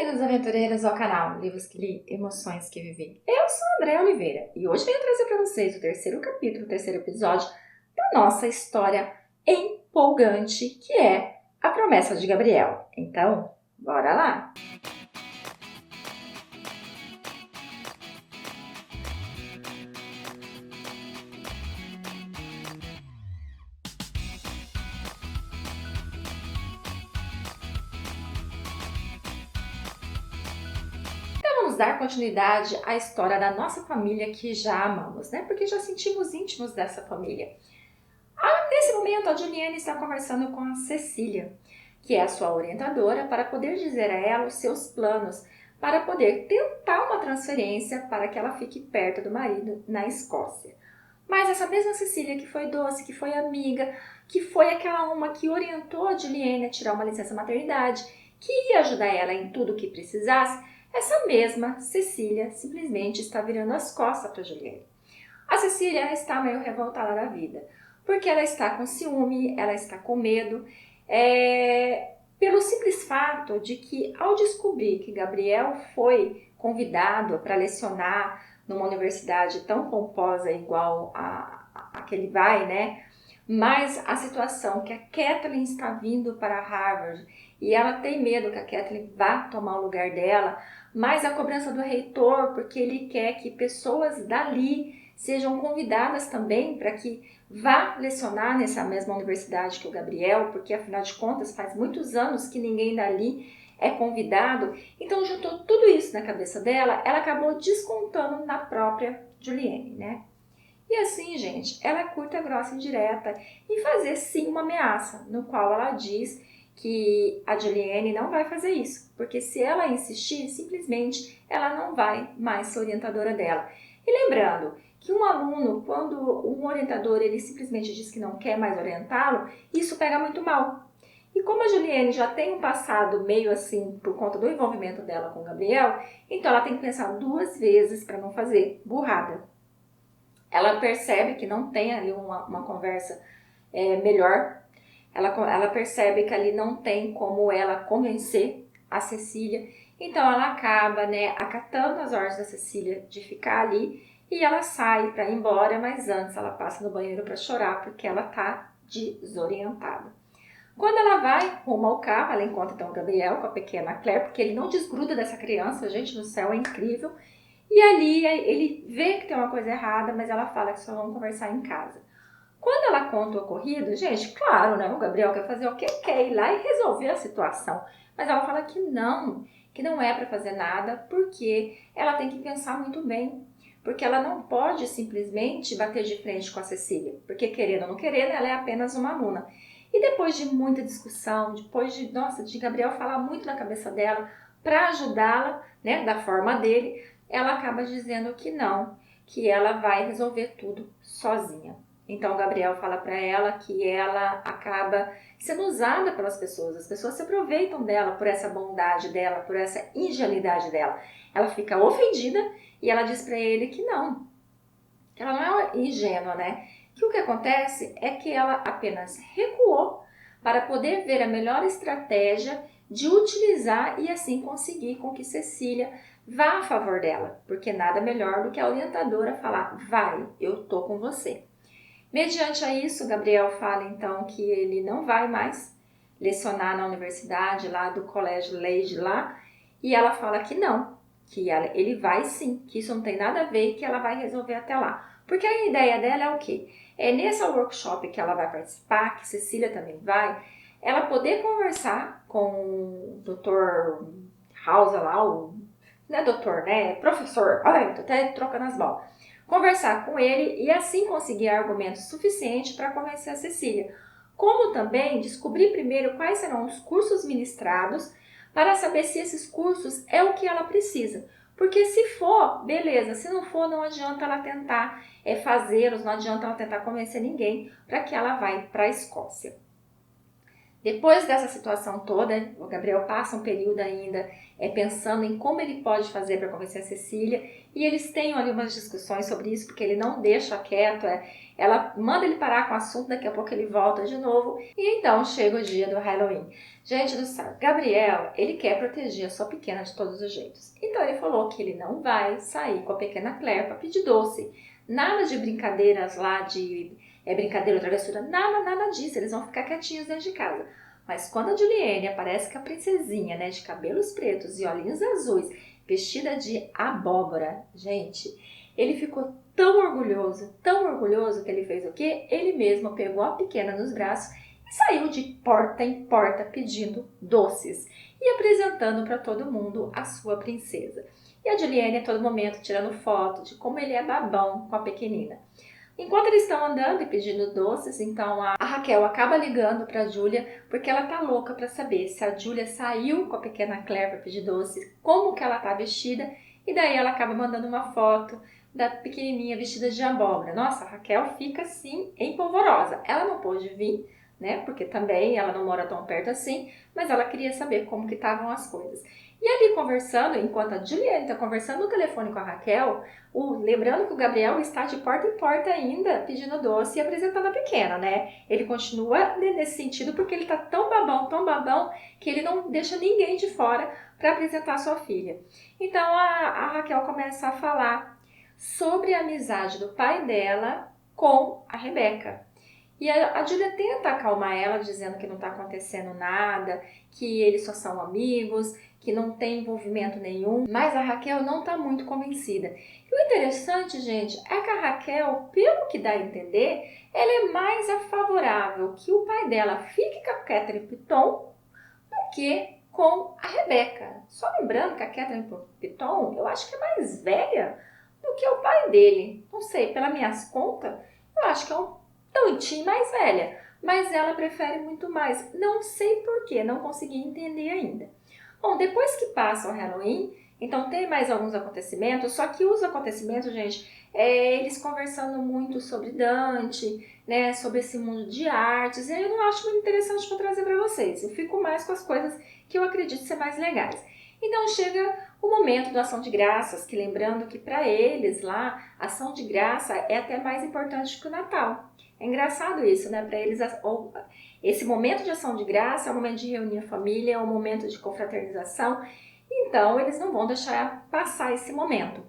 Bem-vindos, aventureiros, ao canal Livros que Li, Emoções que Vivi. Eu sou a Andréa Oliveira e hoje venho trazer para vocês o terceiro capítulo, o terceiro episódio da nossa história empolgante, que é A Promessa de Gabriel. Então, bora lá! Vamos dar continuidade à história da nossa família que já amamos, né? Porque já sentimos íntimos dessa família. Nesse momento, a Juliane está conversando com a Cecília, que é a sua orientadora, para poder dizer a ela os seus planos, para poder tentar uma transferência para que ela fique perto do marido na Escócia. Mas essa mesma Cecília, que foi doce, que foi amiga, que foi aquela uma que orientou a Juliane a tirar uma licença maternidade, que ia ajudar ela em tudo o que precisasse, essa mesma Cecília simplesmente está virando as costas para Juliane. A Cecília está meio revoltada da vida, porque ela está com ciúme, ela está com medo, pelo simples fato de que, ao descobrir que Gabriel foi convidado para lecionar numa universidade tão pomposa igual a que ele vai, né? Mas a situação que a Kathleen está vindo para Harvard e ela tem medo que a Kathleen vá tomar o lugar dela, mas a cobrança do reitor, porque ele quer que pessoas dali sejam convidadas também para que vá lecionar nessa mesma universidade que o Gabriel, porque afinal de contas faz muitos anos que ninguém dali é convidado. Então juntou tudo isso na cabeça dela, ela acabou descontando na própria Juliane, né? E assim, gente, ela é curta, grossa e direta em fazer sim uma ameaça, no qual ela diz que a Juliane não vai fazer isso, porque se ela insistir, simplesmente ela não vai mais ser orientadora dela. E lembrando que um aluno, quando um orientador ele simplesmente diz que não quer mais orientá-lo, isso pega muito mal. E como a Juliane já tem um passado meio assim por conta do envolvimento dela com o Gabriel, então ela tem que pensar duas vezes para não fazer burrada. Ela percebe que não tem ali uma conversa melhor. Ela percebe que ali não tem como ela convencer a Cecília. Então ela acaba, né, acatando as ordens da Cecília de ficar ali e ela sai para ir embora, mas antes ela passa no banheiro para chorar porque ela tá desorientada. Quando ela vai rumo ao carro, ela encontra então o Gabriel com a pequena Claire, porque ele não desgruda dessa criança, gente do céu, é incrível. E ali ele vê que tem uma coisa errada, mas ela fala que só vão conversar em casa. Quando ela conta o ocorrido, gente, claro, né? O Gabriel quer fazer o que quer ir lá e resolver a situação. Mas ela fala que não é para fazer nada, porque ela tem que pensar muito bem. Porque ela não pode simplesmente bater de frente com a Cecília. Porque querendo ou não querendo, ela é apenas uma aluna. E depois de muita discussão, depois de Gabriel falar muito na cabeça dela para ajudá-la, né, da forma dele, ela acaba dizendo que não, que ela vai resolver tudo sozinha. Então, o Gabriel fala para ela que ela acaba sendo usada pelas pessoas. As pessoas se aproveitam dela por essa bondade dela, por essa ingenuidade dela. Ela fica ofendida e ela diz para ele que não, que ela não é ingênua, né? Que o que acontece é que ela apenas recuou para poder ver a melhor estratégia de utilizar e assim conseguir com que Cecília vá a favor dela. Porque nada melhor do que a orientadora falar, vai, eu tô com você. Mediante a isso, Gabriel fala então que ele não vai mais lecionar na universidade lá do Colégio Lade lá, e ela fala que não, que ele vai sim, que isso não tem nada a ver e que ela vai resolver até lá. Porque a ideia dela é o quê? É nesse workshop que ela vai participar, que Cecília também vai, ela poder conversar com o Dr. House lá, não é doutor, né? Professor, olha, tô até trocando as bolas. Conversar com ele e assim conseguir argumentos suficientes para convencer a Cecília. Como também descobrir primeiro quais serão os cursos ministrados para saber se esses cursos é o que ela precisa. Porque se for, beleza. Se não for, não adianta ela tentar fazê-los, não adianta ela tentar convencer ninguém para que ela vá para a Escócia. Depois dessa situação toda, o Gabriel passa um período ainda pensando em como ele pode fazer para convencer a Cecília, e eles têm ali umas discussões sobre isso, porque ele não deixa quieto, ela manda ele parar com o assunto, daqui a pouco ele volta de novo, e então chega o dia do Halloween. Gente do céu, Gabriel, ele quer proteger a sua pequena de todos os jeitos, então ele falou que ele não vai sair com a pequena Claire para pedir doce, nada de brincadeiras lá de... brincadeira ou travessura, nada disso, eles vão ficar quietinhos dentro de casa. Mas quando a Juliane aparece com a princesinha, né, de cabelos pretos e olhinhos azuis, vestida de abóbora, gente, ele ficou tão orgulhoso que ele fez o quê? Ele mesmo pegou a pequena nos braços e saiu de porta em porta pedindo doces e apresentando para todo mundo a sua princesa. E a Juliane a todo momento tirando foto de como ele é babão com a pequenina. Enquanto eles estão andando e pedindo doces, então a Raquel acaba ligando para a Júlia, porque ela tá louca para saber se a Júlia saiu com a pequena Claire para pedir doce, como que ela tá vestida, e daí ela acaba mandando uma foto da pequenininha vestida de abóbora. Nossa, a Raquel fica assim empolvorosa. Ela não pôde vir, né, porque também ela não mora tão perto assim, mas ela queria saber como que estavam as coisas. E ali conversando, enquanto a Juliane está conversando no telefone com a Raquel, lembrando que o Gabriel está de porta em porta ainda pedindo doce e apresentando a pequena, né? Ele continua nesse sentido porque ele está tão babão, que ele não deixa ninguém de fora para apresentar a sua filha. Então a Raquel começa a falar sobre a amizade do pai dela com a Rebeca. E a Júlia tenta acalmar ela, dizendo que não está acontecendo nada, que eles só são amigos, que não tem envolvimento nenhum, mas a Raquel não está muito convencida. E o interessante, gente, é que a Raquel, pelo que dá a entender, ela é mais favorável que o pai dela fique com a Catherine Piton do que com a Rebeca. Só lembrando que a Catherine Piton, eu acho que é mais velha do que o pai dele. Não sei, pelas minhas contas, eu acho que é um tantinho mais velha, mas ela prefere muito mais. Não sei porquê, não consegui entender ainda. Bom, depois que passa o Halloween, então tem mais alguns acontecimentos, só que os acontecimentos, gente, eles conversando muito sobre Dante, né, sobre esse mundo de artes, e eu não acho muito interessante para trazer para vocês. Eu fico mais com as coisas que eu acredito ser mais legais. Então chega o momento da ação de graças, que lembrando que para eles lá, a ação de graça é até mais importante que o Natal. É engraçado isso, né? Para eles, esse momento de ação de graça é um momento de reunir a família, é um momento de confraternização, então eles não vão deixar passar esse momento.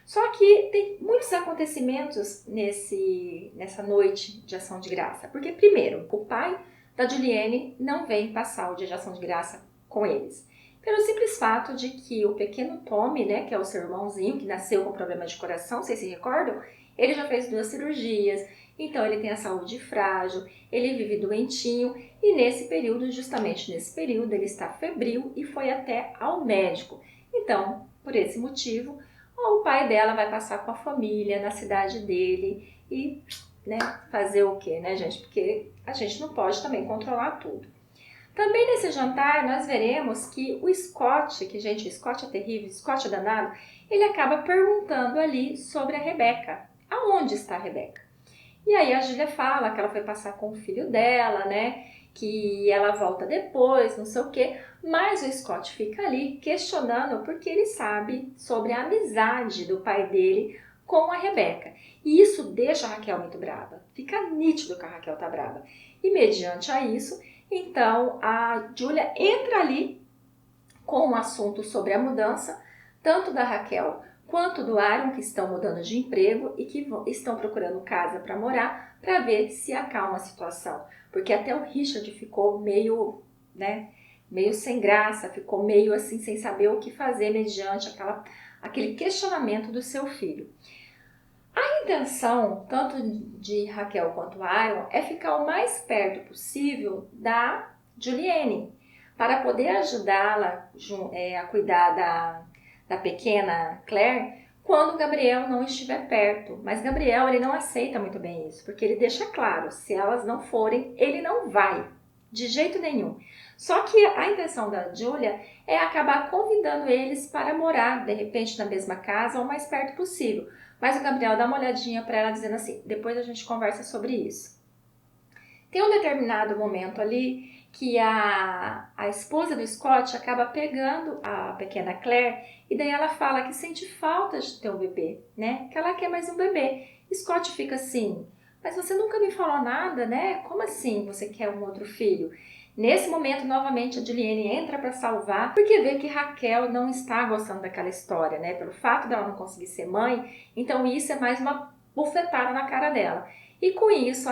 Só que tem muitos acontecimentos nessa noite de ação de graça, porque primeiro, o pai da Juliane não vem passar o dia de ação de graça com eles. Pelo simples fato de que o pequeno Tommy, né, que é o seu irmãozinho, que nasceu com problema de coração, vocês se recordam? Ele já fez 2 cirurgias, então ele tem a saúde frágil, ele vive doentinho e justamente nesse período, ele está febril e foi até ao médico. Então, por esse motivo, o pai dela vai passar com a família na cidade dele e, né, fazer o quê, né, gente? Porque a gente não pode também controlar tudo. Também nesse jantar nós veremos que o Scott, que gente, o Scott é terrível, o Scott é danado, ele acaba perguntando ali sobre a Rebeca. Aonde está a Rebeca? E aí a Júlia fala que ela foi passar com o filho dela, né? Que ela volta depois, não sei o quê. Mas o Scott fica ali questionando porque ele sabe sobre a amizade do pai dele com a Rebeca. E isso deixa a Raquel muito brava. Fica nítido que a Raquel tá brava. E mediante a isso, então a Júlia entra ali com um assunto sobre a mudança, tanto da Raquel quanto do Aaron, que estão mudando de emprego e que estão procurando casa para morar, para ver se acalma a situação. Porque até o Richard ficou meio, né, meio sem graça, ficou meio assim sem saber o que fazer mediante aquele questionamento do seu filho. A intenção, tanto de Raquel quanto Aaron, é ficar o mais perto possível da Juliane, para poder ajudá-la a cuidar da pequena Claire quando Gabriel não estiver perto. Mas Gabriel, ele não aceita muito bem isso, porque ele deixa claro, se elas não forem, ele não vai, de jeito nenhum. Só que a intenção da Júlia é acabar convidando eles para morar, de repente, na mesma casa ou o mais perto possível. Mas o Gabriel dá uma olhadinha para ela dizendo assim, depois a gente conversa sobre isso. Tem um determinado momento ali que a esposa do Scott acaba pegando a pequena Claire e daí ela fala que sente falta de ter um bebê, né? Que ela quer mais um bebê. Scott fica assim, mas você nunca me falou nada, né? Como assim você quer um outro filho? Nesse momento, novamente, a Juliane entra para salvar, porque vê que Raquel não está gostando daquela história, né? Pelo fato dela não conseguir ser mãe, então isso é mais uma bufetada na cara dela. E com isso,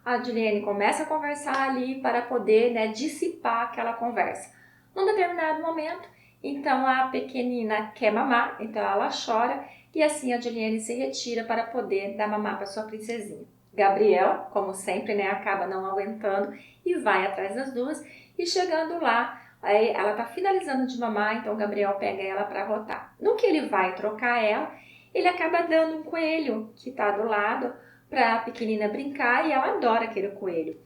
a Juliane começa a conversar ali para poder, né, dissipar aquela conversa. Num determinado momento, então a pequenina quer mamar, então ela chora e assim a Juliane se retira para poder dar mamar para sua princesinha. Gabriel, como sempre, né, acaba não aguentando e vai atrás das duas e chegando lá, aí ela tá finalizando de mamar, então o Gabriel pega ela para rotar. No que ele vai trocar ela, ele acaba dando um coelho que tá do lado para a pequenina brincar e ela adora aquele coelho.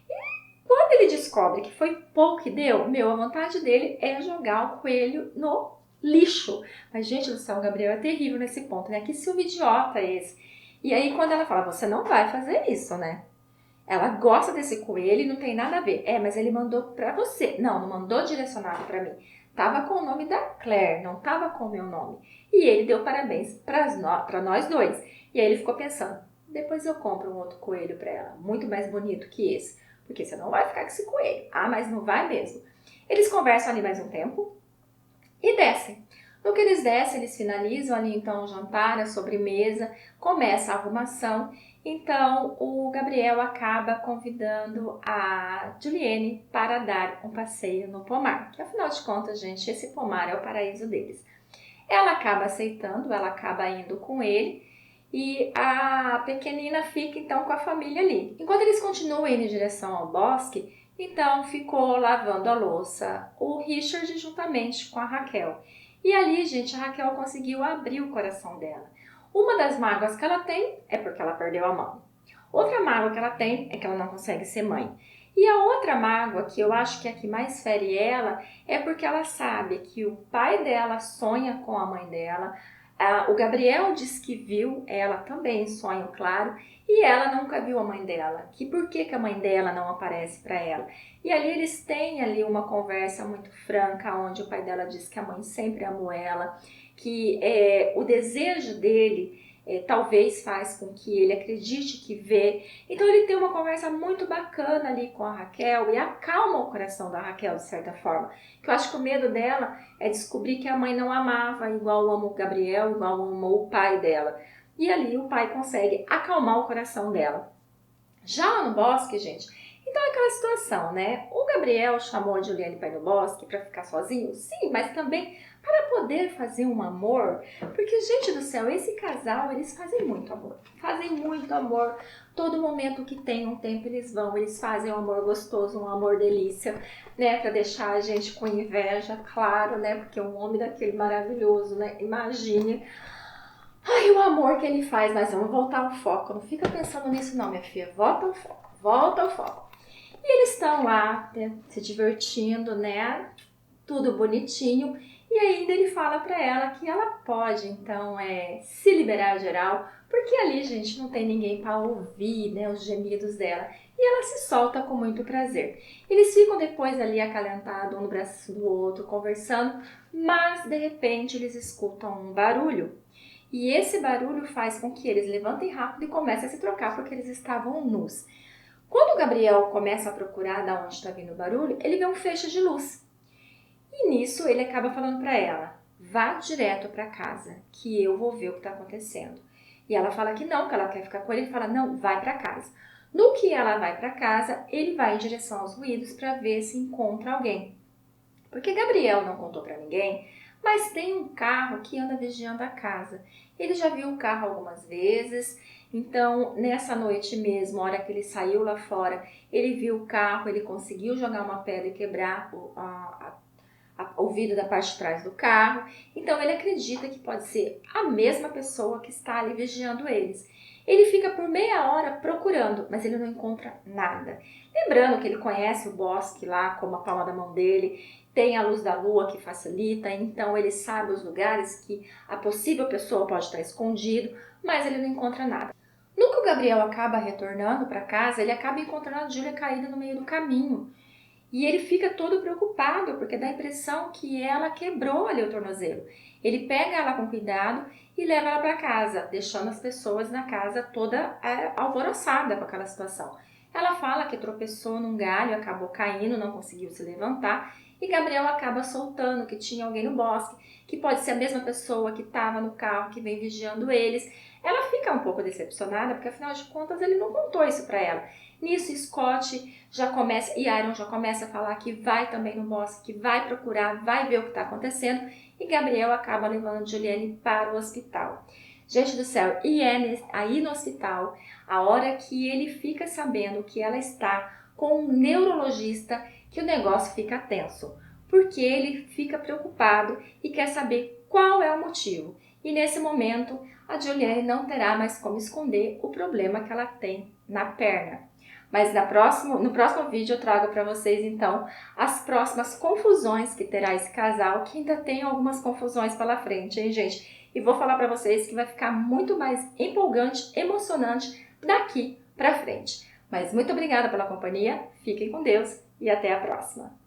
E quando ele descobre que foi pouco que deu, a vontade dele é jogar o coelho no lixo. Mas, gente do céu, o Gabriel é terrível nesse ponto, né? Que ciúme idiota é esse? E aí, quando ela fala, você não vai fazer isso, né? Ela gosta desse coelho e não tem nada a ver. Mas ele mandou pra você. Não mandou direcionado pra mim. Tava com o nome da Claire, não tava com o meu nome. E ele deu parabéns pra nós dois. E aí ele ficou pensando, depois eu compro um outro coelho pra ela, muito mais bonito que esse. Porque você não vai ficar com esse coelho. Mas não vai mesmo. Eles conversam ali mais um tempo e descem. No que eles descem, eles finalizam ali então o jantar, a sobremesa, começa a arrumação. Então o Gabriel acaba convidando a Juliane para dar um passeio no pomar, que afinal de contas, gente, esse pomar é o paraíso deles. Ela acaba aceitando, ela acaba indo com ele e a pequenina fica então com a família ali. Enquanto eles continuam indo em direção ao bosque, então ficou lavando a louça o Richard juntamente com a Raquel. E ali, gente, a Raquel conseguiu abrir o coração dela. Uma das mágoas que ela tem é porque ela perdeu a mão. Outra mágoa que ela tem é que ela não consegue ser mãe. E a outra mágoa, que eu acho que é a que mais fere ela, é porque ela sabe que o pai dela sonha com a mãe dela. O Gabriel diz que viu ela também, sonho claro, e ela nunca viu a mãe dela. Que por que a mãe dela não aparece para ela? E ali eles têm ali uma conversa muito franca, onde o pai dela diz que a mãe sempre amou ela, que o desejo dele talvez faz com que ele acredite que vê. Então ele tem uma conversa muito bacana ali com a Raquel e acalma o coração da Raquel de certa forma. Que eu acho que o medo dela é descobrir que a mãe não amava igual ama o Gabriel, igual amou o pai dela. E ali o pai consegue acalmar o coração dela. Já no bosque, gente, então é aquela situação, né? O Gabriel chamou a Juliane para ir no bosque para ficar sozinho? Sim, mas também para poder fazer um amor. Porque, gente do céu, esse casal, eles fazem muito amor. Fazem muito amor. Todo momento que tem um tempo eles vão, eles fazem um amor gostoso, um amor delícia, né? Para deixar a gente com inveja, claro, né? Porque um homem daquele maravilhoso, né? Imagine. Ai, o amor que ele faz, mas vamos voltar ao foco. Não fica pensando nisso não, minha filha. Volta ao foco, volta ao foco. E eles estão lá, né, se divertindo, né? Tudo bonitinho. E ainda ele fala pra ela que ela pode, então, se liberar geral, porque ali, gente, não tem ninguém para ouvir, né, os gemidos dela. E ela se solta com muito prazer. Eles ficam depois ali acalentados, um no braço do outro, conversando, mas de repente eles escutam um barulho. E esse barulho faz com que eles levantem rápido e comecem a se trocar porque eles estavam nus. Quando o Gabriel começa a procurar de onde está vindo o barulho, ele vê um feixe de luz. E nisso ele acaba falando para ela, vá direto para casa, que eu vou ver o que está acontecendo. E ela fala que não, que ela quer ficar com ele. Ele fala, não, vai para casa. No que ela vai para casa, ele vai em direção aos ruídos para ver se encontra alguém. Porque Gabriel não contou para ninguém, mas tem um carro que anda vigiando a casa. Ele já viu o carro algumas vezes, então nessa noite mesmo, a hora que ele saiu lá fora, ele viu o carro, ele conseguiu jogar uma pedra e quebrar o vidro da parte de trás do carro. Então ele acredita que pode ser a mesma pessoa que está ali vigiando eles. Ele fica por meia hora procurando, mas ele não encontra nada. Lembrando que ele conhece o bosque lá como a palma da mão dele, tem a luz da lua que facilita, então ele sabe os lugares que a possível pessoa pode estar escondido, mas ele não encontra nada. No que o Gabriel acaba retornando para casa, ele acaba encontrando a Júlia caída no meio do caminho. E ele fica todo preocupado, porque dá a impressão que ela quebrou ali o tornozelo. Ele pega ela com cuidado e leva ela para casa, deixando as pessoas na casa toda alvoroçada com aquela situação. Ela fala que tropeçou num galho, acabou caindo, não conseguiu se levantar, e Gabriel acaba soltando que tinha alguém no bosque, que pode ser a mesma pessoa que estava no carro, que vem vigiando eles. Ela fica um pouco decepcionada, porque afinal de contas ele não contou isso para ela. Nisso, Scott e Aaron já começa a falar que vai também no bosque, que vai procurar, vai ver o que está acontecendo, e Gabriel acaba levando Juliane para o hospital. Gente do céu, e é aí no hospital, a hora que ele fica sabendo que ela está com um neurologista, que o negócio fica tenso, porque ele fica preocupado e quer saber qual é o motivo. E nesse momento, a Juliane não terá mais como esconder o problema que ela tem na perna. Mas no próximo vídeo eu trago para vocês, então, as próximas confusões que terá esse casal, que ainda tem algumas confusões pela frente, hein, gente? E vou falar para vocês que vai ficar muito mais empolgante, emocionante daqui para frente. Mas muito obrigada pela companhia, fiquem com Deus e até a próxima!